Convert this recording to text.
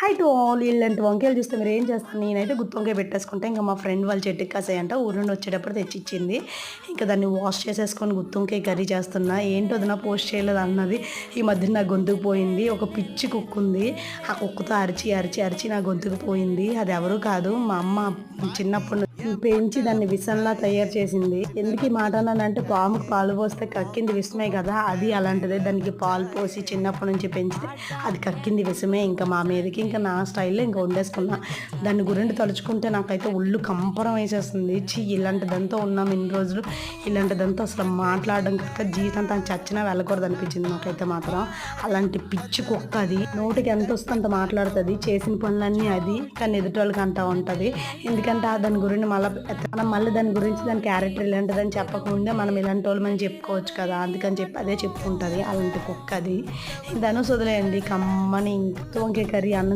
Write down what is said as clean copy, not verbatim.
Hi to all. ఇలాంటి వంకాయలు చూస్తే మీరు ఏం చేస్తారు? నేనైతే గుత్తి వంకాయ పెట్టేసుకుంటే ఇంకా మా ఫ్రెండ్ వాళ్ళ చెట్టుకి కాసాయంట. ఊరు నుండి వచ్చేటప్పుడు తెచ్చిచ్చింది. ఇంకా దాన్ని వాష్ చేసేసుకొని గుత్తి వంకాయ కర్రీ చేస్తున్నా. ఏంటో వదిన పోస్ట్ చేయలేదు అన్నది. ఈ మధ్య నా గొంతుకు పోయింది. ఒక పిచ్చి కుక్క ఉంది. ఆ కుక్కతో అరిచి అరిచి అరిచి నా గొంతుకు పోయింది. అది ఎవరు కాదు, మా అమ్మ చిన్నప్పుడు పెంచి దాన్ని విషంలా తయారు చేసింది. ఎందుకు ఈ మాట అన్నానంటే, పాముకు పాలు పోస్తే కక్కింది విషమే కదా, అది అలాంటిదే. దానికి పాలు పోసి చిన్నప్పటి నుంచి పెంచితే అది కక్కింది విషమే. ఇంకా మా మీదకి ఇంకా నా స్టైల్లో ఇంకా వండేసుకున్నా. దాని గురించి తలుచుకుంటే నాకైతే ఒళ్ళు కంపరం వేసేస్తుంది. ఇలాంటిదంతా ఉన్నాం ఇన్ని రోజులు, ఇలాంటిదంతా అసలు మాట్లాడడం కాక జీవితం తను చచ్చినా వెళ్ళకూడదు అనిపించింది నాకైతే మాత్రం. అలాంటి పిచ్చి కుక్క అది. నోటికి ఎంత వస్తే అంత మాట్లాడుతుంది. చేసిన పనులన్నీ అది, కానీ ఎదుటోళ్ళకి అంటా ఉంటుంది. ఎందుకంటే దాని గురించి మనం మళ్ళీ దాని గురించి దాని క్యారెక్టర్ ఇలాంటిదని చెప్పకముందే మనం ఇలాంటి వాళ్ళమని చెప్పుకోవచ్చు కదా, అందుకని చెప్పి అదే చెప్పుకుంటుంది. అలాంటి కుక్క అది. దాన్ని వదిలేయండి. కమ్మని వంకాయ కర్రీ అన్నం